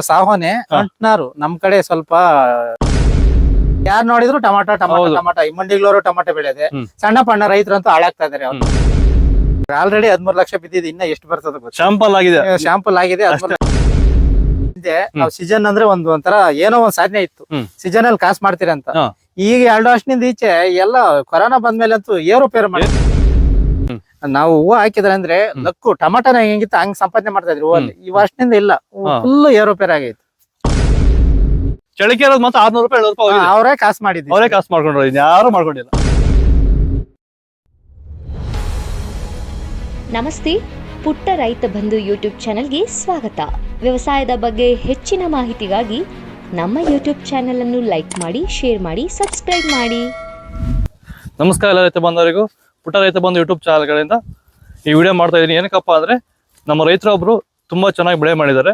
ಸಾಹೋನೆ ಅಂಟ್ನಾರು ನಮ್ ಕಡೆ ಸ್ವಲ್ಪ ಯಾರು ನೋಡಿದ್ರು ಟಮಾಟೋ ಟಮಾಟೋ ಟಮಾಟೋ ಈ ಮಂಡಿಗಳವರು ಟಮಾಟೋ ಬೆಳೆದೆ. ಸಣ್ಣ ಪಣ್ಣ ರೈತರಂತೂ ಹಾಳಾಗ್ತಾ ಇದಾರೆ. ಆಲ್ರೆಡಿ 13 ಲಕ್ಷ ಬಿದ್ದಿದೆ. ಇನ್ನ ಎಷ್ಟು ಬರ್ತದೆ ಶಾಂಪಲ್ ಆಗಿದೆ. ನಾವು ಸೀಸನ್ ಅಂದ್ರೆ ಒಂಥರ ಏನೋ ಒಂದ್ ಸಾಧನೆ ಇತ್ತು. ಸೀಸನ್ ಅಲ್ಲಿ ಕಾಸು ಮಾಡ್ತೀರಂತ. ಈಗ 2 ವರ್ಷದಿಂದ ಈಚೆ ಎಲ್ಲ ಕೊರೋನಾ ಬಂದ್ಮೇಲೆ ಅಂತೂ ಏರುಪೇರು ಮಾಡಿ ನಾವು ಹೂವು ಹಾಕಿದ್ರೆ ಅಂದ್ರೆ ಲಕ್ಕು ಟಮಾಟೋನ ಹೆಂಗಿತ್ತು ಹಂಗ್ ಸಂಪಾದನೆ ಮಾಡ್ತಾ ಇದ್ರಿ ಹೂವಲ್ಲಿ. ಈ ವರ್ಷದಿಂದ ಇಲ್ಲ, ಫುಲ್ ಏರುಪೇರು ಆಗೈತೆ. ಚಳಿಕೆ ಇರೋದು ಮತ್ತೆ 600 ರೂಪಾಯಿ 700 ರೂಪಾಯಿ ಅವರೇ ಕಾಸು ಮಾಡಿದ್ವಿ, ಅವರೇ ಕಾಸು ಮಾಡ್ಕೊಂಡ್ರು, ಯಾರು ಮಾಡ್ಕೊಂಡಿಲ್ಲ. ನಮಸ್ತೆ, ಪುಟ್ಟ ರೈತ ಬಂಧು ಯೂಟ್ಯೂಬ್ ಚಾನೆಲ್ಗೆ ಸ್ವಾಗತ. ವ್ಯವಸಾಯದ ಬಗ್ಗೆ ಹೆಚ್ಚಿನ ಮಾಹಿತಿಗಾಗಿ ನಮ್ಮ ಯೂಟ್ಯೂಬ್ ಚಾನೆಲ್ ಅನ್ನು ಲೈಕ್ ಮಾಡಿ, ಶೇರ್ ಮಾಡಿ, ಸಬ್ಸ್ಕ್ರೈಬ್ ಮಾಡಿ. ನಮಸ್ಕಾರ ಎಲ್ಲ ರೈತ ಬಂಧುವರಿಗೂ. ಪುಟ್ಟ ರೈತ ಬಂಧು ಯೂಟ್ಯೂಬ್ ಚಾನಲ್ಗಳಿಂದ ಈ ವಿಡಿಯೋ ಮಾಡ್ತಾ ಇದ್ದೀನಿ. ಏನಕ್ಕಪ್ಪ ಅಂದ್ರೆ ನಮ್ಮ ರೈತರೊಬ್ರು ತುಂಬಾ ಚೆನ್ನಾಗಿ ಬೆಳೆ ಮಾಡಿದ್ದಾರೆ.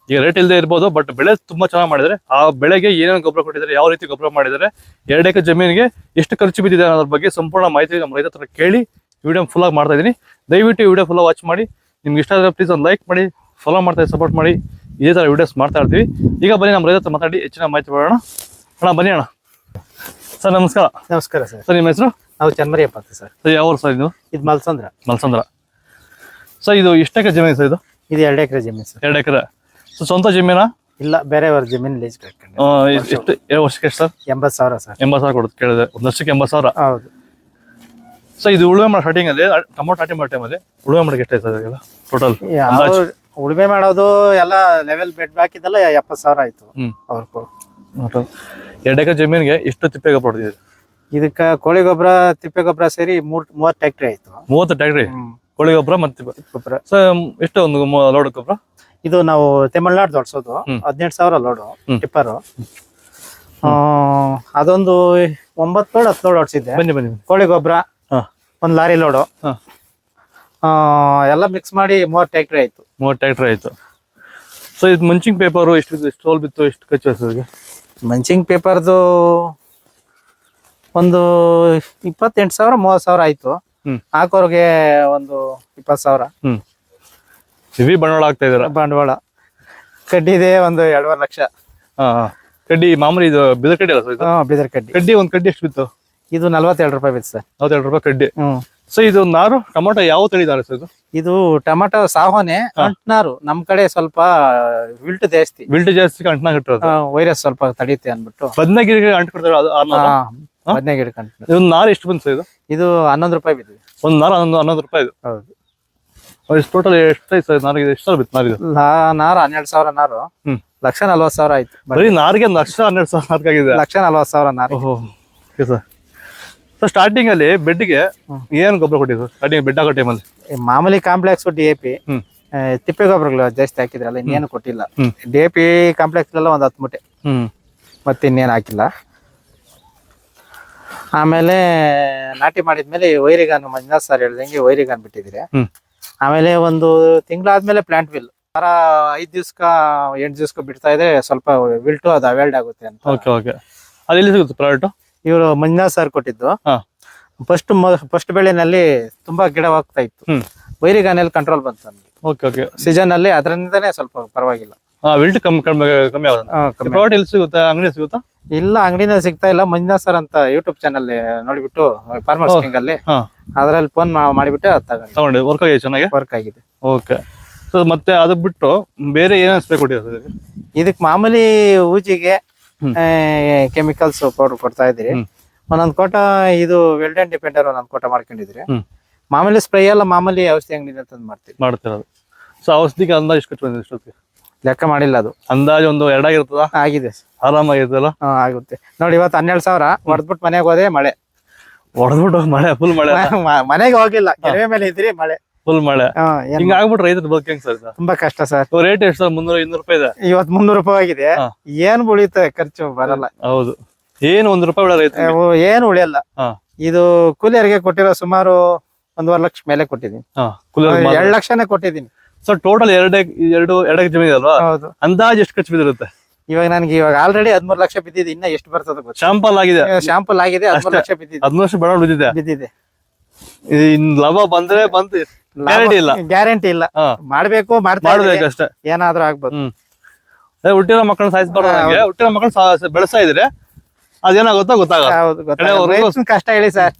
ಈಗ ರೇಟ್ ಇಲ್ಲದೆ ಇರ್ಬೋದು, ಬಟ್ ಬೆಳೆ ತುಂಬಾ ಚೆನ್ನಾಗಿ ಮಾಡಿದ್ದಾರೆ. ಆ ಬೆಳೆಗೆ ಏನೇನು ಗೊಬ್ಬರ ಕೊಟ್ಟಿದ್ದಾರೆ, ಯಾವ ರೀತಿ ಗೊಬ್ಬರ ಮಾಡಿದ್ದಾರೆ, 2 ಎಕರೆ ಜಮೀನಿಗೆ ಎಷ್ಟು ಖರ್ಚು ಬಿದ್ದಿದೆ ಅನ್ನೋದ್ರ ಬಗ್ಗೆ ಸಂಪೂರ್ಣ ಮಾಹಿತಿ ನಮ್ಮ ರೈತ ಹತ್ರ ಕೇಳಿ ವಿಡಿಯೋ ಫುಲ್ ಆಗಿ ಮಾಡ್ತಾ ಇದ್ದೀನಿ. ದಯವಿಟ್ಟು ಈ ವಿಡಿಯೋ ಫುಲ್ ವಾಚ್ ಮಾಡಿ. ನಿಮ್ಗೆ ಇಷ್ಟ ಆದರೆ ಪ್ಲೀಸ್ ಒಂದು ಲೈಕ್ ಮಾಡಿ, ಫಾಲೋ ಮಾಡ್ತಾ ಸಪೋರ್ಟ್ ಮಾಡಿ. ಇದೇ ತರ ವಿಡಿಯೋಸ್ ಮಾಡ್ತಾ ಇರ್ತೀವಿ. ಈಗ ಬನ್ನಿ ನಮ್ಮ ರೈತ ಹತ್ರ ಮಾತಾಡಿ ಹೆಚ್ಚಿನ ಮಾಹಿತಿ ಬರೋಣ. ಅಣ್ಣ ಬನ್ನಿ ಅಣ್ಣ. ಸರ್ ನಮಸ್ಕಾರ. ನಮಸ್ಕಾರ ಸರ್. ಸರ್ ನಿಮ್ಮ ಹೆಸರು? ನಾವು ಚನ್ಮರಿಯಪ್ಪ ಅಂತ ಸರ್. ಯಾವ ಊರು ಸರ್ ಇದು? ಇದು ಮಲ್ಸಂದ್ರ. ಮಲ್ಸಂದ್ರ. ಸರ್ ಇದು ಎಷ್ಟು ಎಕರೆ ಜಮೀನು ಸರ್ ಇದು? ಇದು 2 ಎಕರೆ ಜಮೀನು ಸರ್. 2 ಎಕರೆ. ಸೊ ಸ್ವಂತ ಜಮೀನಾ? ಇಲ್ಲ, ಬೇರೆಯವ್ರ ಜಮೀನು ಲೀಸ್ ಕಟ್ಕೊಂಡು. ಎಷ್ಟು ವರ್ಷಕ್ಕೆ ಎಷ್ಟು ಸರ್? 80,000 ಸರ್. 80,000 ಕೊಡುತ್ತೆ ಕೇಳಿದೆ. ಒಂದು ವರ್ಷಕ್ಕೆ 80,000. ಹೌದು. ಸೊ ಇದು ಉಳುಮೆ ಮಾಡೋ ಸ್ಟಾರ್ಟಿಂಗ್ ಅಲ್ಲಿ ಟೊಮೊಟೊ ನಾಟಿ ಮಾಡೋ ಟೈಮಲ್ಲಿ ಉಳುಮೆ ಮಾಡಕ್ಕೆ ಎಷ್ಟು ಆಯ್ತು ಟೋಟಲ್? ಉಳುಮೆ ಮಾಡೋದು ಎಲ್ಲ ಲೆವೆಲ್ ಬೆಡ್ ಹಾಕಿದೆಲ್ಲ 70,000 ಆಯ್ತು. ಅವ್ರು 2 ಎಕರೆ ಜಮೀನಿಗೆ ಎಷ್ಟು ತಿಪ್ಪೆ ಗೊಬ್ಬರ ಹೊಡೆದಿದೆ? ಇದಕ್ಕ ಕೋಳಿ ಗೊಬ್ಬರ ತಿಪ್ಪೆ ಗೊಬ್ಬರ ಸೇರಿ 30 ಟ್ಯಾಕ್ಟ್ರಿ ಆಯ್ತು. 30 ಟ್ಯಾಕ್ಟ್ರಿ ಕೋಳಿ ಗೊಬ್ಬರ ಮತ್ತೆ ಗೊಬ್ಬರ. ಸೊ ಎಷ್ಟು ಒಂದು ಲೋಡ್ ಗೊಬ್ಬರ? ಇದು ನಾವು ತಮಿಳ್ನಾಡು ದೊಡ್ಸೋದು 18,000 ಲೋಡು ಟಿಪ್ಪರು. ಅದೊಂದು 9 ಲೋಡ್ 10 ಲೋಡ್ ಹೊಡ್ಸಿದ್ದೆ. ಬನ್ನಿ ಕೋಳಿ ಗೊಬ್ಬರ 1 ಲಾರಿ ಲೋಡು ಎಲ್ಲ ಮಿಕ್ಸ್ ಮಾಡಿ 30 ಟ್ಯಾಕ್ಟ್ರಿ ಆಯ್ತು. 30 ಟ್ಯಾಕ್ಟ್ರಿ ಆಯ್ತು. ಸೊ ಇದು ಮಂಚಿಂಗ್ ಪೇಪರ್ ಎಷ್ಟು ಸ್ಟೋಲ್ ಬಿತ್ತು, ಎಷ್ಟು ಖರ್ಚು ಆಯ್ತು? ಮಂಚಿಂಗ್ ಪೇಪರ್ದು ಒಂದು 28,000 30,000 ಆಯ್ತು. ಹಾಕೋರ್ಗೆ ಒಂದು 20,000. ಹೆವಿ ಬಂಡವಾಳ ಆಗ್ತಾ ಇದಾರೆ. ಬಂಡವಾಳ ಕಡ್ಡಿದೆ ಒಂದು 2.5 ಲಕ್ಷ. ಕಡ್ಡಿ ಮಾಮೂಲಿ ಇದು ಬಿದರ್ ಕಡ್ಡಿ ಅಲ್ಲ ಸರ್ ಇದು? ಬಿದರ್ ಕಡ್ಡಿ. ಕಡ್ಡಿ ಒಂದು ಕಡ್ಡಿ ಎಷ್ಟು ಬಿತ್ತು? ಇದು 42 ರೂಪಾಯಿ ಬಿತ್ತು ಸರ್. 42 ರೂಪಾಯಿ ಕಡ್ಡಿ. ಸೊ ಇದು ನಾರು ಟೊಮೊಟೊ ಯಾವ ತಳಿದಾರೆ ಸರ್ ಇದು? ಇದು ಟೊಮೊಟೊ ಸಾಹೋನೆ ಅಂಟ್ನಾರು. ನಮ್ ಕಡೆ ಸ್ವಲ್ಪ ವಿಲ್ಟ್ ಜಾಸ್ತಿ. ವಿಲ್ಟ್ ಜಾಸ್ತಿ ಅಂಟ್ನಾಗ ಇಟ್ಟಿರೋದು. ವೈರಸ್ ಸ್ವಲ್ಪ ತಡೀತೆ ಅನ್ಬಿಟ್ಟು ಬದನೆಗಿರಿಗೆ ಅಂಟ್ ಕೊಡ್ತಾರೆ. ಬದನೆ ಗಿಡ ಕಂಡು. ಇದು ನಾರು ಎಷ್ಟು ಬಂತು ಸರ್ ಇದು? ಇದು 11 ರೂಪಾಯಿ ಬಿದ್ದಿದೆ. ಒಂದು ನಾರು 11 ರೂಪಾಯಿ. ಇದು ಹೌದು. ಟೋಟಲ್ ಎಷ್ಟಾಯ್ತು ಸರ್ ನಾರಿಗೆ? ಎಷ್ಟು ಬಿತ್ತು ನಾರು? ನಾರು 12,000 ನಾರು 1,40,000 ಆಯ್ತು. ಬರೀ ನಾರಿಗೆ 1,12,000 ಆಗಿದೆ. 1,40,000 ನಾರು. Okay sir. ಸೊ ಸ್ಟಾರ್ಟಿಂಗ್ ಅಲ್ಲಿ ಬೆಡ್ಗೆ ಏನ್ ಗೊಬ್ಬರ ಕೊಟ್ಟಿದ್ರು ಸ್ಟಾರ್ಟಿಂಗ್ ಬೆಡ್ ಆಗೋ ಟೈಮಲ್ಲಿ? ಮಾಮೂಲಿ ಕಾಂಪ್ಲೆಕ್ಸ್ DAP ತಿಪ್ಪೆ ಗೊಬ್ಬರಗಳು ಜಾಸ್ತಿ ಹಾಕಿದ್ರಲ್ಲ, ಇನ್ನೇನು ಕೊಟ್ಟಿಲ್ಲ. DAP ಕಾಂಪ್ಲೆಕ್ಸ್ ಎಲ್ಲ ಒಂದು 10 ಮೂಟೆ, ಮತ್ತೆ ಇನ್ನೇನು ಹಾಕಿಲ್ಲ. ಆಮೇಲೆ ನಾಟಿ ಮಾಡಿದ್ಮೇಲೆ ವೈರಿಗಾನ್ ಮಂಜುನಾಥ್ ಸರ್ ಹೇಳ್ದಂಗೆ ವೈರಿಗಾನ್ ಬಿಟ್ಟಿದ್ರೆ. ಆಮೇಲೆ ಒಂದು ತಿಂಗಳಾದ್ಮೇಲೆ ಪ್ಲಾಂಟ್ ವಿಲ್ 5 ದಿವ್ಸಕ್ಕ 8 ದಿವ್ಸಕ್ಕ ಬಿಡ್ತಾ ಇದ್ರೆ ಸ್ವಲ್ಪ ವಿಲ್ಟು ಅದು ಅವೇಲ್ಡ್ ಆಗುತ್ತೆ ಅಂತ. ಓಕೆ. ಅದೆಲ್ಲಿ ಸಿಗುತ್ತೆ ಪ್ರಾಡಕ್ಟ್? ಇವರು ಮಂಜುನಾಥ್ ಸರ್ ಕೊಟ್ಟಿದ್ದು. ಫಸ್ಟ್ ಬೆಳೆನಲ್ಲಿ ತುಂಬಾ ಗಿಡ ಹೋಗ್ತಾ ಇತ್ತು. ವೈರಿಗಾನಲ್ಲಿ ಕಂಟ್ರೋಲ್ ಬಂತು ನಮ್ಗೆ ಸೀಸನ್ ಅಲ್ಲಿ. ಅದರಿಂದನೇ ಸ್ವಲ್ಪ ಪರವಾಗಿಲ್ಲ. ವಿಲ್ಟ್ ಕಮ್ಮಿ ಆಗುತ್ತೆ. ಎಲ್ಲಿ ಸಿಗುತ್ತೆ? ಅಂಗಡಿ ಸಿಗುತ್ತಾ? ಇಲ್ಲ, ಅಂಗಡಿನ ಸಿಗ್ತಾ ಇಲ್ಲ. ಮಂಜುನಾಥ್ ಸರ್ ಅಂತ ಯೂಟ್ಯೂಬ್ ಚಾನಲ್ ನೋಡಿಬಿಟ್ಟು ಫಾರ್ಮರ್ಸ್ ಕಿಂಗ್ ಅಲ್ಲಿ ಅದ್ರಲ್ಲಿ ಫೋನ್ ಮಾಡಿಬಿಟ್ಟು ತಗೊಂಡೆ. ವರ್ಕ್ ಆಗಿದೆ? ಚೆನ್ನಾಗಿ ವರ್ಕ್ ಆಗಿದೆ. ಓಕೆ. ಸೊ ಮತ್ತೆ ಅದಕ್ ಬಿಟ್ಟು ಬೇರೆ ಏನೇನು ಸ್ಪ್ರೇ ಕೊಟ್ಟಿದ್ದಾರೆ? ಇದಕ್ ಮಾಮೂಲಿ ಊಜಿಗೆ ಕೆಮಿಕಲ್ಸ್ ಪೌಡರ್ ಕೊಡ್ತಾ ಇದ್ರಿ. ಒಂದೊಂದ್ ಕೋಟ ಇದು ವೆಲ್ಡನ್ ಡಿಪೆಂಡರ್ ಒಂದೊಂದ್ ಕೋಟ ಮಾಡ್ಕೊಂಡಿದ್ರಿ. ಮಾಮೂಲಿ ಸ್ಪ್ರೇ ಎಲ್ಲ ಮಾಮೂಲಿ ಔಷಧಿ ಅಂಗಡಿ ತಂದು ಮಾಡ್ತಿರೋದು. ಸೊ ಔಷಧಿಗೆ ಅಂದಾಜು ಎಷ್ಟು ಖರ್ಚು ಬಂದಿದೆ ಇಷ್ಟೊತ್ತಿಗೆ? ಲೆಕ್ಕ ಮಾಡಿಲ್ಲ. ಅದು ಅಂದಾಜು ಒಂದು 2 ಆಗಿರ್ತದ? ಆಗಿದೆ, ಆರಾಮಾಗಿರ್ತಲ್ಲ? ಆಗುತ್ತೆ ನೋಡಿ. ಇವತ್ತು 12,000 ಹೊಡೆದ್ಬಿಟ್ಟು ಮನೆಗೆ ಹೋದೆ, ಮಳೆ ಹೊಡೆದ್ಬಿಟ್ಟು ಮಳೆ ಫುಲ್ ಮಳೆ. ಮನೆಗೆ ಹೋಗಿಲ್ಲ, ಕೆರೆ ಮೇಲೆ ಇದ್ರಿ, ಮಳೆ ಫುಲ್ ಮಳೆ. ಹಿಂಗ ಆಗ್ಬಿಟ್ರೆ ರೈತರ ಬದುಕು ಹೆಂಗ್ ಸರ್? ತುಂಬಾ ಕಷ್ಟ ಸರ್. ರೇಟ್ ಎಷ್ಟು ಸರ್? 300-200 ರೂಪಾಯಿ ಇದೆ. ಇವತ್ತು 300 ರೂಪಾಯಿ ಆಗಿದೆ. ಏನ್ ಉಳಿಯುತ್ತೆ? ಖರ್ಚು ಬರಲ್ಲ. ಹೌದು, ಏನು 1 ರೂಪಾಯಿ ಉಳಿಯ ರೈತ ಏನು ಉಳಿಯಲ್ಲ. ಇದು ಕೂಲಿಯರಿಗೆ ಕೊಟ್ಟಿರೋ ಸುಮಾರು 1.5 ಲಕ್ಷ ಮೇಲೆ ಕೊಟ್ಟಿದ್ದೀನಿ. 2 ಲಕ್ಷನೇ ಕೊಟ್ಟಿದ್ದೀನಿ. ಸೊ ಟೋಟಲ್ 2 ಜಮೀನು ಅಲ್ವಾ? ಅಂದಾಜು ಎಷ್ಟು ಖರ್ಚು ಬಿದ್ದಿರುತ್ತೆ? ಇವಾಗ ನನ್ಗೆ ಆಲ್ರೆಡಿ 13 ಲಕ್ಷ ಬಿದ್ದಿದೆ. ಇನ್ನ ಎಷ್ಟು ಬರ್ತದೆ? ಶಾಂಪಲ್ ಆಗಿದೆ. 13 ಲಕ್ಷ ಬಿದ್ದಿದೆ. 13 ಲಕ್ಷ ಬಡ ಬಿದ್ದಿದೆ. ಲಾಭ ಬಂದ್ರೆ ಬಂತು, ಗ್ಯಾರಂಟಿ ಇಲ್ಲ. ಗ್ಯಾರಂಟಿ ಇಲ್ಲ. ಮಾಡ್ಬೇಕು, ಮಾಡ್ಬೇಕಷ್ಟೇ. ಏನಾದ್ರೂ ಆಗ್ಬೋದು. ಹುಟ್ಟಿರೋ ಮಕ್ಕಳನ್ನ ಸಾಯಿಸ್ಬಾರ್ದು ನಂಗೆ, ಹುಟ್ಟಿರೋ ಮಕ್ಕಳನ್ನ ಬೆಳೆಸ್ತಾ ಇದ್ರೆ ಅದೇನಾಗುತ್ತೋ ಗೊತ್ತಾಗಲ್ಲ. ಹೌದು ರೈತನ ಕಷ್ಟ ಹೇಳಿ ಸರ್.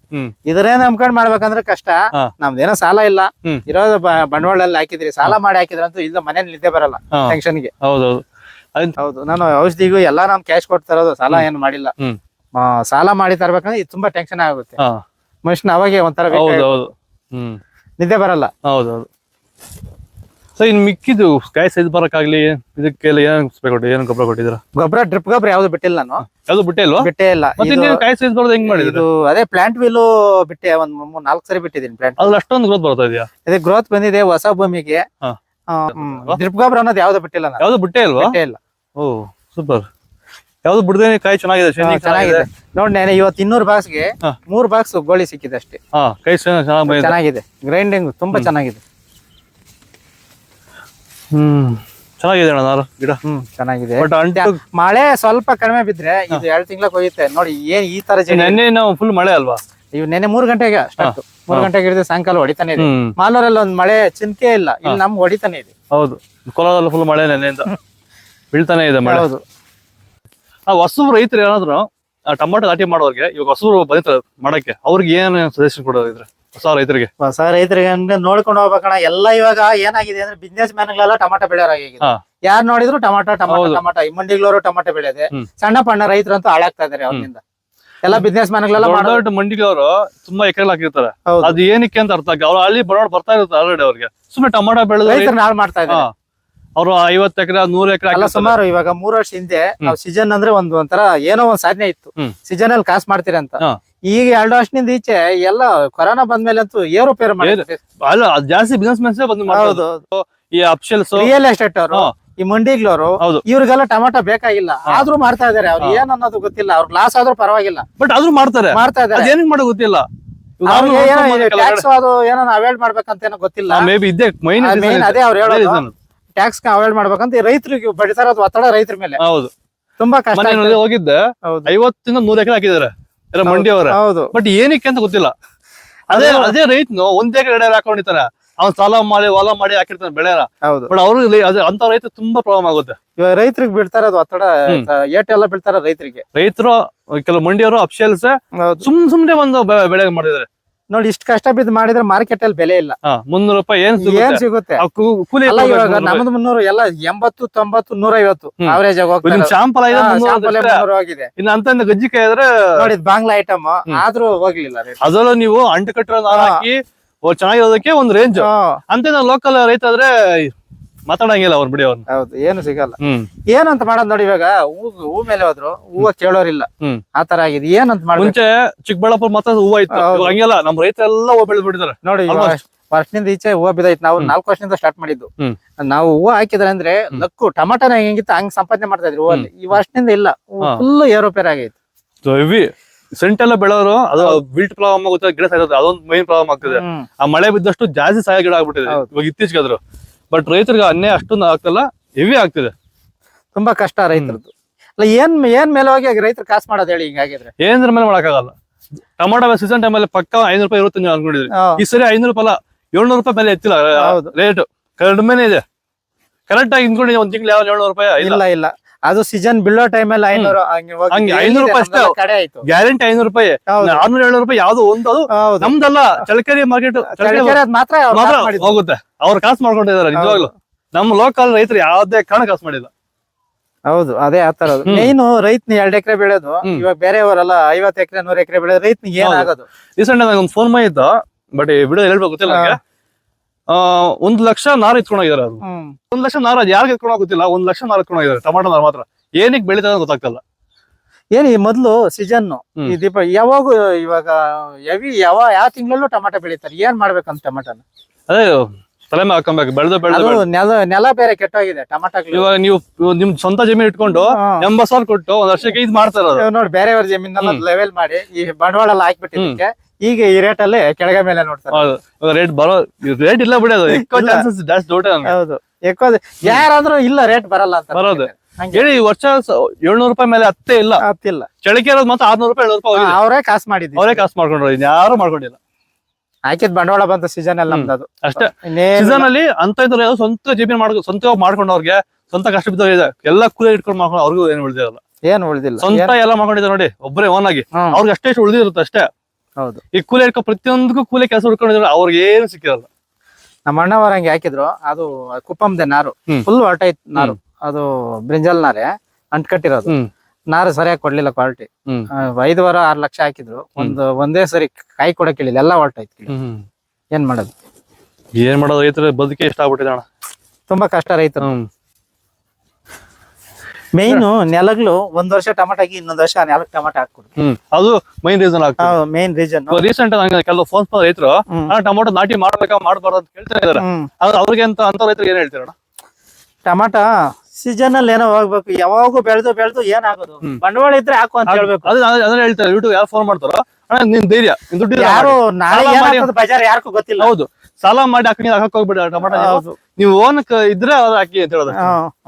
ಇದನ್ನೇ ನಂಬ್ಕೊಂಡ್ ಮಾಡ್ಬೇಕಂದ್ರೆ ಕಷ್ಟ. ನಮ್ದೇನೋ ಸಾಲ ಇಲ್ಲ, ಇರೋದು ಬಂಡವಾಳ ಎಲ್ಲ ಹಾಕಿದ್ರಿ, ಸಾಲ ಮಾಡಿ ಹಾಕಿದ್ರಂತೂ ಇಲ್ಲ ಮನೇಲಿ ನಿದ್ದೆ ಬರಲ್ಲ ಟೆನ್ಷನ್ಗೆ. ಹೌದೌದು ಹೌದು, ನಾನು ಔಷಧಿಗೂ ಎಲ್ಲ ನಾನು ಕ್ಯಾಶ್ ಕೊಟ್ಟು ತರೋದು, ಸಾಲ ಏನು ಮಾಡಿಲ್ಲ. ಸಾಲ ಮಾಡಿ ತರ್ಬೇಕಂದ್ರೆ ಇದು ತುಂಬಾ ಟೆನ್ಷನ್ ಆಗುತ್ತೆ ಮನುಷ್ಯನ, ಅವಾಗೆ ಒಂಥರ ನಿದ್ದೆ ಬರಲ್ಲ. ಹೌದೌದು. ಸೊ ಇನ್ ಮಿಕ್ಕಿದ್ದು ಕಾಯಿ ಸೈಜ್ ಬರಕ್ಕಾಗ್ಲಿ ಇದಕ್ಕೆಲ್ಲ ಏನ್ ಏನ್ ಗೊಬ್ಬರ ಕೊಟ್ಟಿದ್ರ? ಗೊಬ್ಬರ ಡ್ರಿಪ್ ಗೊಬ್ಬರ ಯಾವ್ದು ಬಿಟ್ಟಿಲ್ಲ ನಾನು. ಯಾವ್ದು ಬಿಟ್ಟೆ ಇಲ್ವಾ? ಬಿಟ್ಟೇ ಇಲ್ಲ. ಕಾಯಿ ಸೈಜ್ ಬರೋದು ಹೆಂಗ್ ಮಾಡಿದ್ರು? ಇದು ಅದೇ ಪ್ಲಾಂಟ್ ವೀಲು ಬಿಟ್ಟೆ, ಒಂದ್ 4 ಸರಿ ಬಿಟ್ಟಿದ್ದೀನಿ ಪ್ಲಾಂಟ್. ಅದ್ರಲ್ಲಿ ಅಷ್ಟೊಂದು ಗ್ರೋತ್ ಬರ್ತಾ ಇದೆಯಾ? ಅದೇ ಗ್ರೋತ್ ಬಂದಿದೆ ಹೊಸ ಭೂಮಿಗೆ. ಡ್ರಿಪ್ ಗೊಬ್ಬರ ಅನ್ನೋದು ಯಾವ್ದು ಬಿಟ್ಟಿಲ್ಲ ನಾನು. ಯಾವ್ದು ಬಿಟ್ಟೆ ಇಲ್ವಾ? ಬಿಟ್ಟೇ ಇಲ್ಲ. ಓ ಸೂಪರ್. ಯಾವ್ದು ಬಿಡದೇನೆ ಕಾಯಿ ಚೆನ್ನಾಗಿದೆ, ಚೆನ್ನಾಗಿದೆ. ನೋಡಿ ನಾನು ಇವತ್ತು 200 ಬಾಕ್ಸ್ಗೆ 3 ಬಾಕ್ಸ್ ಗೋಳಿ ಸಿಕ್ಕಿದೆ ಅಷ್ಟೇ. ಕಾಯಿ ಚೆನ್ನಾಗಿದೆ, ಗ್ರೈಂಡಿಂಗ್ ತುಂಬಾ ಚೆನ್ನಾಗಿದೆ. ಚೆನ್ನಾಗಿದೆ ಅಣ್ಣ ನಾರು ಗಿಡ. ಚೆನ್ನಾಗಿದೆ. ಮಳೆ ಸ್ವಲ್ಪ ಕಡಿಮೆ ಬಿದ್ರೆ ಇದು 2 ತಿಂಗ್ಳಕ್ಕೆ ಹೋಗುತ್ತೆ ನೋಡಿ. ಏನ್ ಈ ತರ ನೆನ್ನೆ ನಾವು ಫುಲ್ ಮಳೆ ಅಲ್ವಾ? ಇವ್ ನೆನ್ನೆ 3 ಗಂಟೆಗೆ ಸ್ಟಾರ್ಟ್, 3 ಗಂಟೆಗೆ ಹಿಡಿದು ಸಾಯಂಕಾಲ ಹೊಡಿತಾನೆ ಇದೆ. ಮಾಲೂರಲ್ಲಿ ಒಂದ್ ಮಳೆ ಚಿನ್ಕೆ ಇಲ್ಲ, ಇಲ್ಲಿ ನಮ್ಗೆ ಹೊಡಿತಾನೆ ಇದೆ. ಹೌದು, ಕೋಲಾರದಲ್ಲಿ ಫುಲ್ ಮಳೆ ನೆನ್ನೆಯಿಂದ ಬೀಳ್ತಾನೆ ಇದೆ ಮಳೆ. ಹೌದು. ಹೊಸಬ್ರು ರೈತರು ಏನಾದ್ರು ಟೊಮಾಟೊ ನಾಟಿ ಮಾಡೋರ್ಗೆ, ಇವಾಗ ಹೊಸಬ್ರು ಬಂದಿರ್ತಾರೆ ಮಾಡಕ್ಕೆ, ಅವ್ರಿಗೆ ಏನ್ ಸಜೆಷನ್ ಕೊಡೋದಿದ್ರೆ ಹೊಸ ರೈತರಿಗೆ? ಹೊಸ ರೈತರಿಗೆ ಅಂದ್ರೆ ನೋಡ್ಕೊಂಡು ಹೋಗ್ಬೇಕಣ್ಣ. ಎಲ್ಲ ಇವಾಗ ಏನಾಗಿದೆ ಅಂದ್ರೆ ಬಿಸ್ನೆಸ್ ಮ್ಯಾನ್ಗಳೆಲ್ಲ ಟೊಮಾಟೊ ಬೆಳೆಯೋರಾಗಿದೆ. ಯಾರು ನೋಡಿದ್ರು ಟೊಮಾಟೊ ಈ ಮಂಡಿಗಳವರು ಟೊಮಾಟೊ ಬೆಳೆಯೋದೆ. ಸಣ್ಣ ಪಣ್ಣ ರೈತರಂತೂ ಹಾಳಾಗ್ತಾ ಇದಾರೆ ಅವ್ರಿಂದ. ಎಲ್ಲ ಬಿಸ್ನೆಸ್ ಮ್ಯಾನ್ಗಳೆಲ್ಲ ಮಂಡಿಗಳವರು ತುಂಬಾ ಎಕರೆ ಹಾಕಿರ್ತಾರೆ. ಅದು ಏನಕ್ಕೆ ಅಂತ ಅರ್ಥ ಅವ್ರು ಅಲ್ಲಿ ಬರೋಡ್ ಬರ್ತಾ ಇರುತ್ತೆ ಆಲ್ರೆಡಿ. ಅವ್ರಿಗೆ ಸುಮ್ಮನೆ ಟೊಮಾಟೊ ಬೆಳೆದ ರೈತರನ್ನ ಹಾಳು ಮಾಡ್ತಾ ಇದ್ದಾರೆ. ಅವ್ರು 50 ಎಕರೆ 100 ಎಕರೆ ಸುಮಾರು ಇವಾಗ 3 ವರ್ಷ ಹಿಂದೆ ನಾವು ಸೀಸನ್ ಅಂದ್ರೆ ಒಂಥರ ಏನೋ ಒಂದ್ ಸಾಧನೆ ಇತ್ತು, ಸೀಸನ್ ಅಲ್ಲಿ ಕಾಸು ಮಾಡ್ತೀರಂತ. ಈಗ 2 ವರ್ಷದಿಂದ ಈಚೆ ಎಲ್ಲ ಕೊರೋನಾ ಬಂದ್ಮೇಲೆ ಅಂತೂ ಏರುಪೇರು ಮಾಡಿದ್ರೆ ಜಾಸ್ತಿ ಬಿಸ್ನೆಸ್ ಮೆನ್ಸ್ ಬಂದು ಈ ಅಪ್ಶಲ್ಸ್, ರಿಯಲ್ ಎಸ್ಟೇಟ್ ಅವರು, ಈ ಮಂಡಿಗ್ಲವರು, ಇವ್ರಿಗೆಲ್ಲ ಟೊಮಾಟೊ ಬೇಕಾಗಿಲ್ಲ, ಆದ್ರೂ ಮಾಡ್ತಾ ಇದಾರೆ. ಅವ್ರು ಏನ್ ಅನ್ನೋದು ಗೊತ್ತಿಲ್ಲ. ಅವ್ರಿಗೆ ಲಾಸ್ ಆದ್ರೂ ಪರವಾಗಿಲ್ಲ, ಬಟ್ ಆದ್ರೂ ಮಾಡ್ತಾ ಇದಾರೆ. ಏನಕ್ಕೆ ಮಾಡೋ ಗೊತ್ತಿಲ್ಲ. ಟ್ಯಾಕ್ಸ್ ಅದು ಏನೋ ಅವಾಯ್ಡ್ ಮಾಡ್ಬೇಕಂತ ಏನೋ ಗೊತ್ತಿಲ್ಲ. ಮೇ ಬಿ ಇದೇ ಮೈನ್ ಅದೇ ಅವ್ರು ಹೇಳೋದು, ಟ್ಯಾಕ್ಸ್ ಅವಾಯ್ಡ್ ಮಾಡ್ಬೇಕಂತ ರೈತರಿಗೆ ಬಡಿತಾರ ಒತ್ತಡ ರೈತರ ಮೇಲೆ. ಹೌದು, ತುಂಬಾ ಕಷ್ಟ. ಹೋಗಿದ್ದೆ 50 ಇಂದ 100 ಎಕರೆ ಹಾಕಿದಾರೆ ಮಂಡಿಯವರ. ಬಟ್ ಏನಕ್ಕೆ ಅಂತ ಗೊತ್ತಿಲ್ಲ. ಅದೇ ರೈತನು 1 ಎಕರೆ ಹಾಕೊಂಡಿರ್ತಾನೆ, ಅವ್ನ್ ಸಾಲ ಮಾಡಿ ಹೊಲ ಮಾಡಿ ಹಾಕಿರ್ತಾನೆ ಬೆಳೆನ. ಬಟ್ ಅವ್ರು ಅಂತ ರೈತ ತುಂಬಾ ಪ್ರಾಬ್ಲಮ್ ಆಗುತ್ತೆ. ಇವಾಗ ರೈತರಿಗೆ ಬಿಡ್ತಾರ ಒತ್ತಡ, ಏಟೆಲ್ಲ ಬೀಳ್ತಾರ ರೈತರಿಗೆ. ರೈತರು ಕೆಲವು ಮಂಡಿಯವರು ಅಪ್ಶಲ್ಸ್ ಸುಮ್ನೆ ಒಂದು ಬೆಳೆ ಮಾಡಿದಾರೆ ನೋಡಿ. ಇಷ್ಟು ಕಷ್ಟ ಬಿದ್ದು ಮಾಡಿದ್ರೆ ಮಾರ್ಕೆಟ್ ಅಲ್ಲಿ ಬೆಲೆ ಇಲ್ಲ. 300 ರೂಪಾಯಿ ಏನ್ ಸಿಗುತ್ತೆ? ಕೂಲಿ ಇವಾಗ ನಮ್ದು 300 ಎಲ್ಲ 80, 90, 150 ಅವರೇಜ್ ಶಾಂಪಲ್ ಆಗಿದೆ. ಇನ್ನು ಅಂತ ಗಜ್ಜಿಕಾಯಿ ಆದ್ರೆ ನೋಡಿ ಬಾಂಗ್ಲಾ ಐಟಮ್ ಆದ್ರೂ ಹೋಗ್ಲಿಲ್ಲ. ಅದರಲ್ಲೂ ನೀವು ಅಂಟು ಕಟ್ಟಿರೋ ಹಾಕಿ ಚೆನ್ನಾಗಿರೋದಕ್ಕೆ ಒಂದ್ ರೇಂಜ್ ಅಂತ. ನಾವು ಲೋಕಲ್ ರೈತ ಆದ್ರೆ ಮಾತಾಡಂಗಿಲ್ಲ ಅವ್ರು ಬಿಡಿ ಅವ್ರನ್ನ. ಹೌದು, ಏನು ಸಿಗಲ್ಲ. ಏನಂತ ಮಾಡೋದ್ ನೋಡಿ. ಇವಾಗ ಹೂ ಮೇಲೆ ಹೋದ್ರು ಹೂವ ಕೇಳೋರಿಲ್ಲ, ಆತರ ಆಗಿದೆ. ಏನಂತ ಮಾಡಿ ಮುಂಚೆ ಚಿಕ್ಕಬಳ್ಳಾಪುರ ಮಾತ್ರ ಹೂವ ಇತ್ತು, ಹಂಗೆಲ್ಲ ನಮ್ ರೈತ ಎಲ್ಲ ಹೂವ ಬೆಳೆದ್ ಬಿಟ್ಟಿದ್ದಾರೆ ನೋಡಿ. ವರ್ಷದಿಂದ ಈಚೆ ಹೂವ ಬಿದ್ದೈತೆ. ನಾವು 4 ವರ್ಷದಿಂದ ಸ್ಟಾರ್ಟ್ ಮಾಡಿದ್ದು. ನಾವು ಹೂವ ಹಾಕಿದ್ರೆ ಅಂದ್ರೆ ಲಕ್ಕು ಟೊಮಾಟೋನ ಹೆಂಗಿತ್ತು ಹಂಗ್ ಸಂಪಾದನೆ ಮಾಡ್ತಾ ಇದ್ರಿ ಹೂವಲ್ಲಿ. ಈ ವರ್ಷದಿಂದ ಇಲ್ಲ, ಫುಲ್ ಏರೋಪೇರ್ ಆಗೈತೆ. ಸೆಂಟ್ ಎಲ್ಲ ಬೆಳೋರು ಅದು ಬಿಲ್ಟ್ ಪ್ರಾಬ್ಲಮ್ ಆಗುತ್ತೆ, ಗಿಡ ಸಾಯ್ತದೆ. ಅದೊಂದು ಮೈನ್ ಪ್ರಾಬ್ಲಮ್ ಆಗ್ತದೆ. ಆ ಮಳೆ ಬಿದ್ದಷ್ಟು ಜಾಸ್ತಿ ಸಾಯ ಗಿಡ ಆಗ್ಬಿಟ್ಟಿದೆ ಇವಾಗ ಇತ್ತೀಚೆಗೆ ಆದ್ರು. ಬಟ್ ರೈತರಿಗೆ ಅನ್ನೇ ಅಷ್ಟೊಂದು ಆಗ್ತಲ್ಲ, ಹೆವಿ ಆಗ್ತಿದೆ. ತುಂಬಾ ಕಷ್ಟ ರೈತರದ್ದು. ಅಲ್ಲ ಏನ್ ಮೇಲೆ ಹೋಗಿ ರೈತರು ಕಾಸು ಮಾಡೋದು ಹೇಳಿ ಹಿಂಗಾಗಿದ್ರೆ? ಏನ್ರ ಮೇಲೆ ಮಾಡಕ್ಕಾಗಲ್ಲ. ಟೊಮಾಟೊ ಸೀಸನ್ ಟೈಮಲ್ಲಿ ಪಕ್ಕ 500 ರೂಪಾಯಿ ಇರುತ್ತೆ ನೀವು ಅನ್ಕೊಂಡಿದ್ರಿ. ಈ ಸರಿ 500 ರೂಪಾಯಿ ಅಲ್ಲ, 700 ರೂಪಾಯಿ ಮೇಲೆ ಎತ್ತಿಲ್ಲ ರೇಟ್. ಕಡಿಮೆನೆ ಇದೆ. ಕರೆಕ್ಟ್ ಆಗಿ ಇನ್ಕೊಂಡಿದ್ದೆ ಒಂದ್ ತಿಂಗಳು 700 ರೂಪಾಯಿ ಇಲ್ಲ. ಅದು ಸೀಸನ್ ಬೀಳೋ ಟೈಮಲ್ಲಿ 500 ರೂಪಾಯಿ ಅಷ್ಟೇ ಗ್ಯಾರಂಟಿ. 500 ರೂಪಾಯಿ 600-700 ರೂಪಾಯಿ ಯಾವ್ದು ಒಂದು ಅದು ನಮ್ದಲ್ಲ. ಚಳಕೆರೆ ಮಾರ್ಕೆಟ್ ಮಾತ್ರ ಹೋಗುತ್ತೆ. ಅವ್ರು ಕಾಸು ಮಾಡ್ಕೊಂಡಿದ್ದಾರೆ ನಿಜವಾಗ್ಲು. ನಮ್ಮ ಲೋಕಲ್ ರೈತರು ಯಾವ್ದೇ ಕಾರಣ ಕಾಸು ಮಾಡಿಲ್ಲ. ಹೌದು, ಅದೇ ಆತರ. ಮೇನು ರೈತನ 2 ಎಕರೆ ಬೆಳೆದು ಇವಾಗ ಬೇರೆಯವರೆಲ್ಲ 50 ಎಕರೆ 100 ಎಕರೆ ಬೆಳೆದ ರೈತನಿಗೆ ಏನಾಗೋದು? ರೀಸೆಂಟ್ ಆಗಿ ಒಂದು ಫೋನ್ ಮಾಡಿದ್ದು, ಬಟ್ ವಿಡಿಯೋ ಹೇಳ್ಬೇಕು ಗೊತ್ತಿಲ್ಲ ನನಗೆ. 1 ಲಕ್ಷ ನಾರು ಎತ್ಕೊಂಡೋಗಿದ್ದಾರೆ. ಅದು 1 ಲಕ್ಷ ನಾರು ಅದು ಯಾರಿಗೆ ಎತ್ಕೊಂಡು ಗೊತ್ತಿಲ್ಲ. 1 ಲಕ್ಷ ನಾರು ಎತ್ಕೊಂಡೋಗಿದ್ದಾರೆ ಟೊಮಾಟೊ ನಾರು ಮಾತ್ರ. ಏನಕ್ಕೆ ಬೆಳೀತದೆ ಗೊತ್ತಾಗ್ತಲ್ಲ. ಏನ್ ಈ ಮೊದ್ಲು ಸೀಸನ್ ಈ ದೀಪ ಯಾವಾಗ ಇವಾಗ ಯಾವ ತಿಂಗಳಲ್ಲೂ ಟೊಮಾಟೊ ಬೆಳೀತಾರೆ. ಏನ್ ಮಾಡ್ಬೇಕಂತ ಟೊಮಾಟೋನ? ಅದೇ ತಲೆ ಮೇಲೆ ಹಾಕೊಬೇಕು. ನೆಲ ಬೇರೆ ಕೆಟ್ಟೋಗಿದೆ ಟೊಮಾಟೊ. ಇವಾಗ ನೀವು ನಿಮ್ ಸ್ವಂತ ಜಮೀನು ಇಟ್ಕೊಂಡು 80,000 ಕೊಟ್ಟು 1 ವರ್ಷಕ್ಕೆ ಇದು ಮಾಡ್ತಾರ ನೋಡಿ. ಬೇರೆಯವ್ರ ಜಮೀನೆಲ್ಲ ಲೆವೆಲ್ ಮಾಡಿ ಈ ಬಂಡವಾಳ ಎಲ್ಲ ಹಾಕ್ಬಿಟ್ಟಿದ್ದಕ್ಕೆ ಈಗ ಈ ರೇಟ್ ಅಲ್ಲಿ ಕೆಳಗೆ ಮೇಲೆ ನೋಡ್ತಾರೆ. ರೇಟ್ ಇಲ್ಲ ಬಿಡಿ, ಅದು ಎಕ್ಕೋ ಚಾನ್ಸಸ್ ಜಾಸ್ತಿ ದೊಡ್ಡ. ಹೌದು, ಯಾರಾದ್ರೂ ಇಲ್ಲ ರೇಟ್ ಬರಲ್ಲ ಅಂತ ಬರೋದು ಹೇಳಿ. ಈ ವರ್ಷ 700 ರೂಪಾಯಿ ಮೇಲೆ ಹತ್ತಿಲ್ಲ. ಚಳಿಕೆ ಇರೋದು ಮಾತ್ರ 600 ರೂಪಾಯಿ 700 ರೂಪಾಯಿ ಅವರೇ ಕಾಸು ಮಾಡಿದ್ರು. ಅವರೇ ಕಾಸು ಮಾಡ್ಕೊಂಡ್ರು, ಯಾರು ಮಾಡ್ಕೊಂಡಿಲ್ಲ. ಹಾಕಿದ್ ಬಂಡವಾಳ ಬಂತ ಸೀಸನ್ ಅಲ್ಲಿ ನಮ್ದು. ಅದು ಅಷ್ಟೇ. ಸೀಸನ್ ಅಲ್ಲಿ ಅಂತ ಇದ್ರೆ ಸ್ವಂತ ಜಮೀನು ಸ್ವಂತವಾಗಿ ಮಾಡ್ಕೊಂಡವ್ರಿಗೆ ಸ್ವಂತ ಕಷ್ಟ ಬಿದ್ದವ್ರು ಎಲ್ಲ ಕೂಲಿ ಇಟ್ಕೊಂಡು ಮಾಡ್ಕೊಂಡು ಅವ್ರಿಗೂ ಏನು ಉಳಿದಿರಲ್ಲ. ಏನ್ ಉಳಿದಿಲ್ಲ. ಸ್ವಂತ ಎಲ್ಲ ಮಾಡ್ಕೊಂಡಿದ್ದಾರೆ ನೋಡಿ, ಒಬ್ಬರೇ ಓನ್ ಆಗಿ, ಅವ್ರಿಗೆ ಅಷ್ಟೇ ಉಳಿದಿರುತ್ತೆ ಅಷ್ಟೇ. ಹೌದು. ಈ ಕೂಲಿ ಇಟ್ಕೊಂಡು ಪ್ರತಿಯೊಂದಕ್ಕೂ ಕೂಲಿ ಕೆಲಸ ಹುಡ್ಕೊಂಡಿದ್ರೆ ಅವ್ರಿಗೆ ಏನು ಸಿಕ್ಕಿರಲ್ಲ. ನಮ್ಮ ಅಣ್ಣವರ ಹಂಗೆ ಹಾಕಿದ್ರು, ಅದು ಕುಪ್ಪಂದೆ ನಾರು ಫುಲ್ ಹೊರಟೈತ್ ನಾರು. ಅದು ಬ್ರಿಂಜಲ್ ನಾರೇ ಅಂಟ್ಕಟ್ಟಿರೋದು. ನಾರು ಸರಿಯಾಗಿ ಕೊಡ್ಲಿಲ್ಲ ಕ್ವಾಲಿಟಿ. 5 ವಾರ 6 ಲಕ್ಷ ಹಾಕಿದ್ರು, ಒಂದೇ ಸರಿ ಕಾಯಿ ಕೊಡಕ್ ಹೇಳಿಲ್ಲ, ಎಲ್ಲ ಹೊರಟೈತ್. ಏನ್ ಮಾಡೋದು ರೈತರ ಬದುಕೆ ಇಷ್ಟ ಆಗ್ಬಿಟ್ಟಿದೆ ಅಣ್ಣ, ತುಂಬಾ ಕಷ್ಟ ರೈತರು. ಮೇಯ್ನು ನೆಲಗಳು ಒಂದ್ ವರ್ಷ ಟಮಾಟ ಹಾಕಿ ಇನ್ನೊಂದ್ ವರ್ಷ ನೆಲಕ್ ಟಮಾಟ ಹಾಕ್ಕೊಡು. ಅದು ಮೈನ್ ರೀಸನ್ ಆಗ್ತದೆ. Main reason. ರೀಸೆಂಟ್ ಕೆಲವು ಫೋನ್ ರೈತರು ಟೊಮೊಟೊ ನಾಟಿ ಮಾಡ್ಬೇಕಾ ಮಾಡ್ಬಾರ್ದು ಅಂತ ಕೇಳ್ತಾ ಇದಾರೆ. ಅವ್ರಿಗೆ ಅಂತ ರೈತರಿಗೆ ಏನ್ ಹೇಳ್ತೀರ? ಟಮಾಟ ಸೀಸನ್ ಅಲ್ಲಿ ಏನೋ ಹೋಗ್ಬೇಕು, ಯಾವಾಗೂ ಬೆಳೆದು ಏನಾಗೋದು, ಬಂಡವಾಳ ಇದ್ರೆ ಹಾಕು ಅಂತ ಹೇಳ್ಬೇಕು. ಅದನ್ನ ಹೇಳ್ತಾರೆ. ಯೂಟ್ಯೂಬ್ ಯಾರು ಫೋನ್ ಮಾಡ್ತಾರೋ ನಿನ್ ಧೈರ್ಯ, ದುಡ್ಡು ಯಾರು ಬಜಾರ್ ಯಾರಿಗೂ ಗೊತ್ತಿಲ್ಲ. ಹೌದು, ಸಾಲ ಮಾಡಿ ಹಾಕಕ್ ಹೋಗ್ಬಿಡ ಟಮಾಟ. ನೀವು ಓನ್ ಇದ್ರೆ ಅದು ಹಾಕಿ ಅಂತ ಹೇಳೋದು.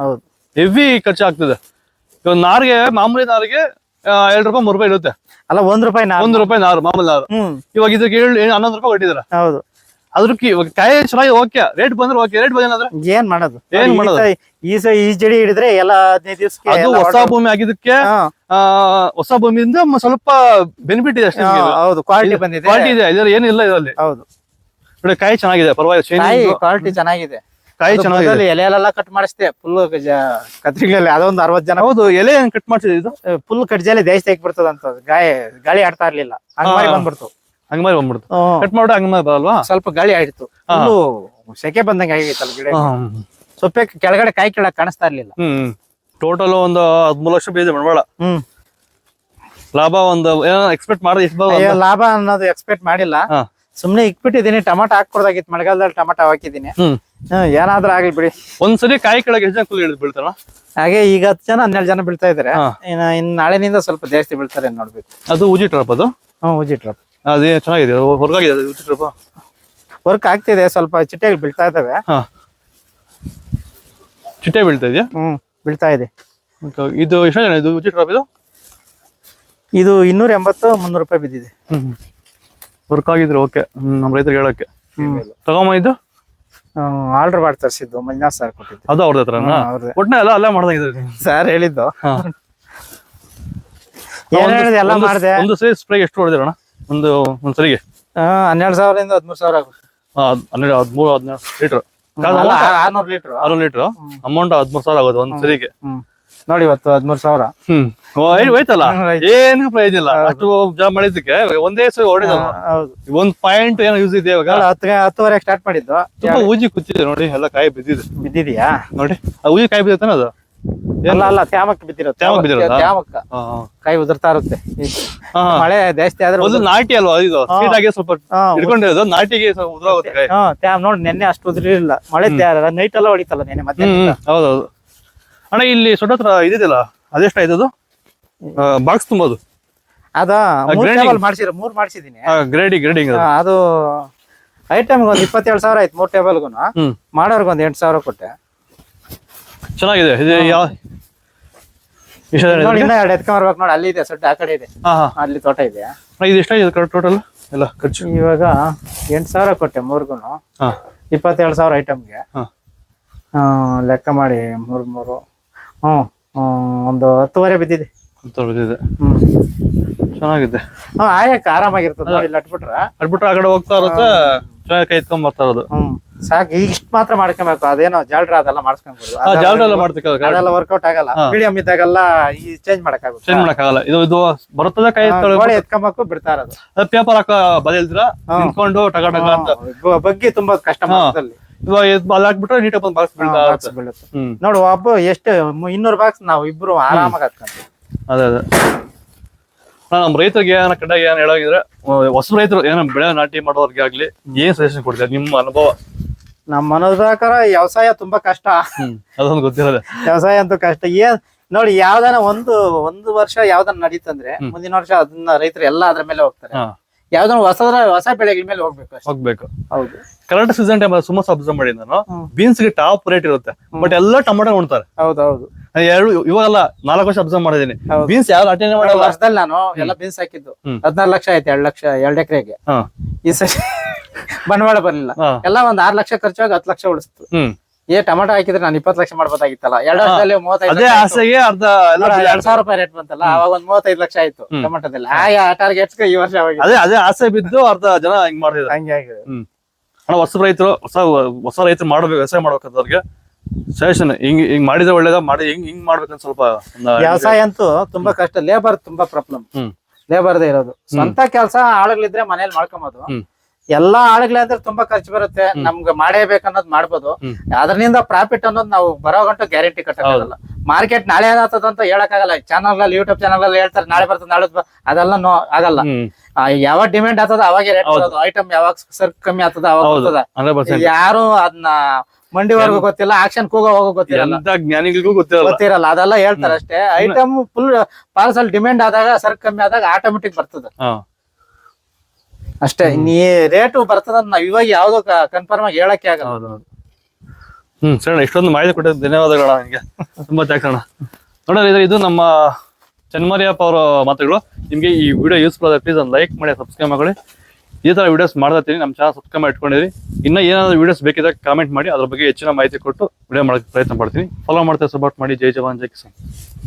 ಹೌದು, ಹೆವಿ ಖರ್ಚು ಆಗ್ತದೆ. ಇವಾಗ ನಾರಿಗೆ, ಮಾಮೂಲಿ ನಾರಿಗೆ 2 ರೂಪಾಯಿ 3 ರೂಪಾಯಿ ಇರುತ್ತೆ. ಅಲ್ಲ, 1 ರೂಪಾಯಿ ನಾರು ಮಾಮೂಲಿ ನಾರು. ಇವಾಗ ಇದಕ್ಕೆ 11 ರೂಪಾಯಿ ಕೊಟ್ಟಿದಾರೆ. ಹೌದು. ಅದ್ರಕ್ಕೆ ಇವಾಗ ಕಾಯಿ ಚೆನ್ನಾಗಿ ಓಕೆ, ರೇಟ್ ಬಂದ್ರೆ ಓಕೆ, ರೇಟ್ ಬಂದ್ರೆ ಏನ್ ಮಾಡೋದು? ಈ ಜಡಿ ಹಿಡಿದ್ರೆ ಎಲ್ಲ 15 ದಿವಸಕ್ಕೆ. ಅದು ಹೊಸ ಭೂಮಿ ಆಗಿದ್ದಕ್ಕೆ, ಹೊಸ ಭೂಮಿಯಿಂದ ಸ್ವಲ್ಪ ಬೆನಿಫಿಟ್ ಇದೆ ಅಷ್ಟೇ. ಹೌದು, ಕ್ವಾಲಿಟಿ ಬಂದಿದೆ, ಕ್ವಾಲಿಟಿ ಇದೆ, ಇದ್ರಲ್ಲಿ ಏನಿಲ್ಲ ಇದರಲ್ಲಿ. ಹೌದು, ಕಾಯಿ ಚೆನ್ನಾಗಿದೆ, ಪರವಾಗಿಲ್ಲ, ಕ್ವಾಲಿಟಿ ಚೆನ್ನಾಗಿದೆ. ಕಾಯಿ ಚೆನ್ನಾಗಿದೆ. ಎಲೆಲ್ಲ ಕಟ್ ಮಾಡಿಸ್ತೆ ಫುಲ್ ಕತ್ರಿಗಳಲ್ಲಿ. ಅದೊಂದು 60 ಜನ. ಹೌದು, ಎಲೆ ಕಟ್ ಮಾಡ್ತಿದ್ದೆ. ಇದು ಫುಲ್ ಕಡ್ಜಾಲಿ ದೇಶ ತೆಗ್ಬಿಡ್ತದಂತ. ಗಾಳಿ ಆಡ್ತಾ ಇರ್ಲಿಲ್ಲ, ಹಂಗಾರಿ ಬಂದ್ಬಿಡ್ತು. ಕಟ್ ಮಾಡಿ ಹಂಗ ಬರಲ್ವಾ? ಸ್ವಲ್ಪ ಗಾಳಿ ಆಡಿತ್ತು, ಸೆಕೆ ಬಂದಂಗೆ ಆಗಿತ್ತಲ್ಲ ಗಿಡ. ಸೊಪ್ಪೆ ಕೆಳಗಡೆ ಕಾಯಿ ಕೆಳಗೆ ಕಾಣಿಸ್ತಾ ಇರ್ಲಿಲ್ಲ. ಟೋಟಲ್ ಒಂದು 13 ಲಕ್ಷ ಬೀಜ ಬಂಡವಾಳ. ಲಾಭ ಒಂದು ಏನೋ ಎಕ್ಸ್ಪೆಕ್ಟ್ ಮಾಡಿದ್ರೆ ಎಷ್ಟು? ಲಾಭ ಅನ್ನೋದು ಎಕ್ಸ್ಪೆಕ್ಟ್ ಮಾಡಿಲ್ಲ, ಸುಮ್ನೆ ಇಕ್ಬಿಟ್ಟಿದೀನಿ. ಟಮಾಟ ಹಾಕೊಡ್ದಾಗಿತ್ತು, ಮಳೆಗಾಲದಲ್ಲಿ ಟಮಾಟ ಹಾಕಿದೀನಿ. ಏನಾದ್ರೂ ಆಗ್ಲಿ ಬಿಡಿ. ಒಂದ್ಸರಿ ಕಾಯಿ ಕೆಳಗೆ ಎಷ್ಟು ಜನ ಕೂಲಿ ಹಿಡಿದು ಬೀಳ್ತಾರ? ಹಾಗೆ ಈಗ 10 ಜನ 12 ಜನ ಬೀಳ್ತಾ ಇದಾರೆ. ಇನ್ ನಾಳೆನಿಂದ ಸ್ವಲ್ಪ ಜಾಸ್ತಿ ಬೀಳ್ತಾರೆ ನೋಡ್ಬೇಕು. ಅದು ಉಜಿ ಟ್ರಾಪ್. ಅದು ಉಜಿ ಟ್ರಾಪ್ ಅದೇ ಚೆನ್ನಾಗಿದೆ, ಹೊರಗಾಗಿದೆ ಉಜಿ ಟ್ರಾಪ್. ವರ್ಕ್ ಆಗ್ತಿದೆ, ಸ್ವಲ್ಪ ಚಿಟ್ಟೆಗಳು ಬೀಳ್ತಾ ಇದಾವೆ. ಚಿಟ್ಟೆ ಬೀಳ್ತಾ ಇದೆಯಾ? ಬೀಳ್ತಾ ಇದೆ. ಇದು ಎಷ್ಟು ಜನ ಇದು ಉಜಿ ಟ್ರಾಪ್? ಇದು 280-300 ರೂಪಾಯಿ ಬಿದ್ದಿದೆ. ವರ್ಕ್ ಆಗಿದ್ರೆ ಓಕೆ, ನಮ್ಮ ರೈತರಿಗೆ ಹೇಳಕ್ಕೆ. ತಗೊಂಬಂದಿದ್ದು ಆರ್ಡರ್ ಮಾಡಿ ತರಿಸಿದ್ದು, ಮಂಜುನಾಥ್ ಸರ್ ಕೊಟ್ಟಿದ್ದು. ಅದು ಅವ್ರದ್ದು ಹತ್ರನ? ಒಟ್ಟನೆ ಎಲ್ಲ ಅಲ್ಲೇ ಮಾಡ್ದಂಗಿದ್ರೆ ಸರ್ ಹೇಳಿದ್ದು. ಏನ್ ಹೇಳಿದೆ ಎಲ್ಲ ಮಾಡಿದೆ. ಒಂದು ಸರಿ ಸ್ಪ್ರೇ ಎಷ್ಟು ಹೊಡೆದಿರೋಣ? ಒಂದ್ಸರಿಗೆ 12,000 ಇಂದ 13,000 ಆಗುತ್ತೆ. 13-14 ಲೀಟರ್, 600 ಲೀಟರ್. 600 ಲೀಟರ್ ಅಮೌಂಟ್ 13,000 ಆಗೋದು ಒಂದ್ ಸರಿಗೆ. ನೋಡಿ, ಇವತ್ತು 13,000. ಹೋಯ್ತಲ್ಲ, ಏನು ಪ್ರಯೋಜನ ಇಲ್ಲ. ಅಷ್ಟು ಜಾಬ್ ಮಾಡಿದ್ದಕ್ಕೆ ಒಂದೇ ಸರಿ ಹೊಡೆದ. ಒಂದ್ ಪಾಯಿಂಟ್ ಏನೋ ಯೂಸ್ ಇದೆ. ಇವಾಗ 10:30 ಸ್ಟಾರ್ಟ್ ಮಾಡಿದ್ದು. ತುಂಬಾ ಊಜಿ ಕೂತಿದೆ ನೋಡಿ, ಎಲ್ಲ ಕಾಯಿ ಬಿದ್ದಿದ್ಯಾ ನೋಡಿ. ಆ ಊಜಿ ಕಾಯಿ ಬಿದ್ದಿರ್ತಾನೆ ಅದು. ಅಲ್ಲ, ತ್ಯಾಮಕ್ ಬಿದ್ದಿರೋದು. ತ್ಯಾಮಕ್ಕ ಕಾಯಿ ಉದುರ್ತಾ ಇರುತ್ತೆ. ಮಳೆ ಜಾಸ್ತಿ ಆದ್ರೆ ಒಂದು ನಾಟಿ ಅಲ್ವಾ ಇದು, ಸೀಟಾಗಿ ಸ್ವಲ್ಪ ಹಿಡ್ಕೊಂಡಿರೋದು, ನಾಟಿಗೆ ಉದುರಾಗುತ್ತೆ ಕಾಯಿ. ನೋಡಿ, ನೆನ್ನೆ ಅಷ್ಟು ಉದುರಿಲ್ಲ, ಮಳೆ ನೈಟ್ ಎಲ್ಲ ಹೊಡಿತಲ್ಲ ನೆನ್ನೆ ಮತ್ತೆ. ಹೌದೌದು ಅಣ್ಣ. ಇಲ್ಲಿ ಸೊಡ್ಡ ಹತ್ರ ಇದಿದೆಯಲ್ಲ, ಅದೆಷ್ಟಾಯ್ತದು ಬಾಕ್ಸ್ ತುಂಬೋದು? ಅದ 3 ಮಾಡ್ಸಿದೀನಿ. ಗ್ರೇಡಿಂಗ್ ಅದು ಐಟಮ್ಗೆ ಒಂದು 27,000 ಆಯ್ತು. 3 ಟೇಬಲ್ಗೂ ಮಾಡೋರ್ಗೆ ಒಂದು 8,000 ಕೊಟ್ಟೆ. ಚೆನ್ನಾಗಿದೆ. ಇದು ಯಾವ ನೋಡಿ, ಇನ್ನ 2 ಎತ್ಕೊಂಡ್ಬರ್ಬೇಕು ನೋಡಿ. ಅಲ್ಲಿ ಇದೆ ಸೊಡ್ಡ, ಆ ಕಡೆ ಇದೆ, ಅಲ್ಲಿ ತೋಟ ಇದೆ. ಇದು ಎಷ್ಟಾಗಿದೆ ಟೋಟಲ್ ಎಲ್ಲ ಖರ್ಚು? ಇವಾಗ 8,000 ಕೊಟ್ಟೆ 3ಗೂನು. 27,000 ಐಟಮ್ಗೆ. ಲೆಕ್ಕ ಮಾಡಿ 3 ಒಂದು 10,500 ಬಿದ್ದಿದೆ. ಚೆನ್ನಾಗಿದೆ. ಆಯಕ್ಕ ಆರಾಮಾಗಿರ್ತದೆ ನೋಡಿ. ಅಟ್ಬಿಟ್ರೆ ಆ ಕಡೆ ಹೋಗ್ತಾ ಇರುತ್ತೆ, ಚೆನ್ನಾಗಿ ಕೈ ಎತ್ಕೊಂಡ್ ಬರ್ತಾ ಇರೋದು. ಸಾಕು, ಈಗ ಇಷ್ಟ ಮಾತ್ರ ಮಾಡ್ಕೊಬೇಕು. ಅದೇನೋ ಜಾಲ್ರ ಅದೆಲ್ಲ ಮಾಡಿಸ್ಕೊಂಡ್ಬಿಡುದು. ಅದೆಲ್ಲ ವರ್ಕೌಟ್ ಆಗಲ್ಲ. ಮೀಡಿಯಂ ಇದ್ದಾಗೆಲ್ಲ ಈ ಚೇಂಜ್ ಮಾಡಕ್ಕಾಗಲ್ಲ. ಇದು ಬರುತ್ತದೆ, ಕೈ ಎತ್ಕೊಂಬೇಕು, ಬಿಡ್ತಾ ಇರೋದು. ಪೇಪರ್ ಹಾಕ ಬದಲ್ದ್ರ ನಿಂತ್ಕೊಂಡು ಟಗ ಅಂತ ಬಗ್ಗೆ ತುಂಬಾ ಕಷ್ಟ. ಇವಾಗ ಹಾಕ್ಬಿಟ್ರೆ ನೀಟಾಗಿ ಒಂದು ಬಾಕ್ಸ್ ಬೀಳುತ್ತೆ. ನೋಡು, ಒಬ್ಬ ಎಷ್ಟು 200 ಬಾಕ್ಸ್ ನಾವು ಇಬ್ರು ಆರಾಮಾಗಿ ಹಾಕ್ಕೊಂತೀವಿ. ಅದೇ ನಮ್ಮ ರೈತರಿಗೆ ಕಡೆ ಏನ್ ಹೇಳಾಗಿದ್ರೆ, ಹೊಸ ರೈತರು ಏನೋ ಬೆಳೆ ನಾಟಿ ಮಾಡೋರ್ಗೆ ಆಗ್ಲಿ ಏನ್ ಸಜೆಷನ್ ಕೊಡ್ತೀರಾ ನಿಮ್ಮ ಅನುಭವ? ನಮ್ಮ ಮನೋದ ಪ್ರಕಾರ ವ್ಯವಸಾಯ ತುಂಬಾ ಕಷ್ಟ. ಅದೊಂದು ಗೊತ್ತಿರೋದೆ, ವ್ಯವಸಾಯ ಅಂತೂ ಕಷ್ಟ. ಏನ್ ನೋಡಿ, ಯಾವ್ದಾನ ಒಂದು ವರ್ಷ ಯಾವ್ದನ್ನ ನಡೀತಂದ್ರೆ ಮುಂದಿನ ವರ್ಷ ಅದನ್ನ ರೈತರು ಎಲ್ಲ ಅದ್ರ ಮೇಲೆ ಹೋಗ್ತಾರೆ. ಯಾವ್ದನ್ನ ಹೊಸ ಬೆಳೆಗಳ ಮೇಲೆ ಹೋಗ್ಬೇಕು. ಹೌದು, ಕರೆಕ್ಟ್ ಸೀಸನ್ ಟೈಮ್ ಸುಮಾರು ಅಬ್ಸರ್ವ್ ಮಾಡಿ ನಾನು. ಬೀನ್ಸ್ ಗೆ ಟಾಪ್ ರೇಟ್ ಇರುತ್ತೆ, ಬಟ್ ಎಲ್ಲ ಟೊಮೆಟೊ ನೋಡ್ತಾರೆ. ಹೌದೌದು, ಇವಾಗಲ್ಲ 4 ವರ್ಷ ಅಬ್ಸರ್ವ್ ಮಾಡಿದೀನಿ. ಬೀನ್ಸ್ ಯಾರು ಅಟೆಂಡ್ ಮಾಡಲ್ಲ. ವರ್ಷದಲ್ಲಿ ನಾನು ಎಲ್ಲ ಬೀನ್ಸ್ ಹಾಕಿದ್ದು 14 ಲಕ್ಷ ಆಯ್ತು. 2 ಎಕರೆಗೆ. ಈ ಸರಿ ಬಂಡವಾಳ ಬರ್ಲಿಲ್ಲ. ಎಲ್ಲ ಒಂದ್ 6 ಲಕ್ಷ ಖರ್ಚಾಗಿ 10 ಲಕ್ಷ ಉಳಿಸ್ತು. ಟೊಮೆಟೊ ಹಾಕಿದ್ರೆ ನಾನು 20 ಲಕ್ಷ ಮಾಡ್ಬೋದಾಗಿತ್ತಲ್ಲ 2 ವರ್ಷದಲ್ಲಿ 35 ಅದೇ ಆಸೆಗೆ ಅರ್ಧ ಎಲ್ಲ 2,000 ರೂಪಾಯಿ ರೇಟ್ ಬಂತಲ್ಲ ಅವಾಗ ಒಂದ್ 35 ಲಕ್ಷ ಆಯ್ತು ಟೊಮೆಟೊದಲ್ಲಿ ಆ ಟಾರ್ಗೆಟ್ಸ್ ಈ ವರ್ಷ ಅದೇ ಆಸೆ ಬಿದ್ದು ಅರ್ಧ ಜನ ಹಿಂಗ್ ಮಾಡ್ತಿದ್ದಾರೆ. ಹಂಗೆ ಆಗಿದೆ. ಅಣ್ಣ ಹೊಸ ರೈತರು ಮಾಡ್ಬೇಕು, ವ್ಯವಸಾಯ ಮಾಡ್ಬೇಕಾದವ್ರಿಗೆ ಸಜೆಷನ್ ಹಿಂಗ್ ಮಾಡಿದ್ರೆ ಒಳ್ಳೇದ, ಮಾಡಿ ಹಿಂಗ್ ಮಾಡ್ಬೇಕಂತ ಸ್ವಲ್ಪ ವ್ಯವಸಾಯ ಅಂತೂ ತುಂಬಾ ಕಷ್ಟ. ಲೇಬರ್ ತುಂಬಾ ಪ್ರಾಬ್ಲಮ್. ಲೇಬರ್ದೇ ಇರೋದು. ಸ್ವಂತ ಕೆಲಸ ಆಳುಗಳಿದ್ರೆ ಮನೇಲಿ ಮಾಡ್ಕೊಬೋದು. ಎಲ್ಲಾ ಆಳುಗಳೇ ಅಂದ್ರೆ ತುಂಬಾ ಖರ್ಚು ಬರುತ್ತೆ. ನಮ್ಗೆ ಮಾಡೇಬೇಕನ್ನೋದು ಮಾಡ್ಬೋದು. ಅದರಿಂದ ಪ್ರಾಫಿಟ್ ಅನ್ನೋದು ನಾವು ಬರೋ ಗಂಟು ಗ್ಯಾರಂಟಿ ಕಟ್ಟಕ್ಕಾಗಲ್ಲ. ಮಾರ್ಕೆಟ್ ನಾಳೆ ಏನಾಗ್ತದ ಅಂತ ಹೇಳಕ್ಕಾಗಲ್ಲ. ಚಾನಲ್ ಯೂಟ್ಯೂಬ್ ಚಾನಲ್ ಹೇಳ್ತಾರೆ ನಾಳೆ ಬರ್ತದೆ ನಾಳೆ ಅದೆಲ್ಲ ಆಗಲ್ಲ. ಯಾವಾಗ ಡಿಮ್ಯಾಂಡ್ ಆಗ್ತದ ಅವಾಗೆ ರೇಟ್ ಬರೋದು. ಐಟಮ್ ಯಾವಾಗ ಸರ್ಕ್ ಕಮ್ಮಿ ಆಗ್ತದ ಅವಾಗ ಬರ್ತದ. ಯಾರು ಅದನ್ನ ಮಂಡಿವರೆಗೂ ಗೊತ್ತಿಲ್ಲ, ಆಕ್ಷನ್ ಕೂಗೋವಾಗ ಗೊತ್ತಿರಲ್ಲ, ಜ್ಞಾನಿಗಳಿಗೂ ಗೊತ್ತಿರಲ್ಲ. ಅದೆಲ್ಲ ಹೇಳ್ತಾರೆ ಅಷ್ಟೇ. ಐಟಮ್ ಫುಲ್ ಪಾರ್ಸಲ್ ಡಿಮ್ಯಾಂಡ್ ಆದಾಗ ಸರ್ಕ್ ಕಮ್ಮಿ ಆದಾಗ ಆಟೋಮೆಟಿಕ್ ಬರ್ತದ ಅಷ್ಟೇ. ನೀ ರೇಟು ಬರ್ತದ ನಾವ್ ಇವಾಗ ಯಾವ್ದು ಕನ್ಫರ್ಮ್ ಆಗಿ ಹೇಳಕ್ಕೆ ಆಗಲ್ಲ. ಸರಿ, ಇಷ್ಟೊಂದು ಮಾಹಿತಿ ಕೊಟ್ಟಿದ್ದು ಧನ್ಯವಾದಗಳು ನಿಮಗೆ. ತುಂಬಾ ಥ್ಯಾಂಕ್ಸ್ ಅಣ್ಣ. ನೋಡ್ರಿ, ಇದು ನಮ್ಮ ಚನ್ಮರಿಯಪ್ಪ ಅವರ ಮಾತುಗಳು. ನಿಮ್ಗೆ ಈ ವಿಡಿಯೋ ಯೂಸ್ಫುಲ್ ಆದ್ರೆ ಪ್ಲೀಸ್ ಒಂದು ಲೈಕ್ ಮಾಡಿ, ಸಬ್ಸ್ಕ್ರೈಬ್ ಮಾಡಿ. ಈ ತರ ವಿಡಿಯೋಸ್ ಮಾಡ್ತಾ ಇರ್ತೀನಿ. ನಮ್ಮ ಚಾನಲ್ ಸಬ್ಸ್ಕ್ರೈಬ್ ಮಾಡಿ ಇಟ್ಕೊಂಡಿರಿ. ಇನ್ನ ಏನಾದ್ರು ವಿಡಿಯೋಸ್ ಬೇಕಿದ್ರೆ ಕಾಮೆಂಟ್ ಮಾಡಿ, ಅದ್ರ ಬಗ್ಗೆ ಹೆಚ್ಚಿನ ಮಾಹಿತಿ ಕೊಟ್ಟು ವಿಡಿಯೋ ಮಾಡಕ್ಕೆ ಪ್ರಯತ್ನ ಪಡ್ತೀನಿ. ಫಾಲೋ ಮಾಡ್ತಾ ಸಪೋರ್ಟ್ ಮಾಡಿ. ಜೈ ಜವಾನ್ ಜೈ ಕಿಸಾನ್.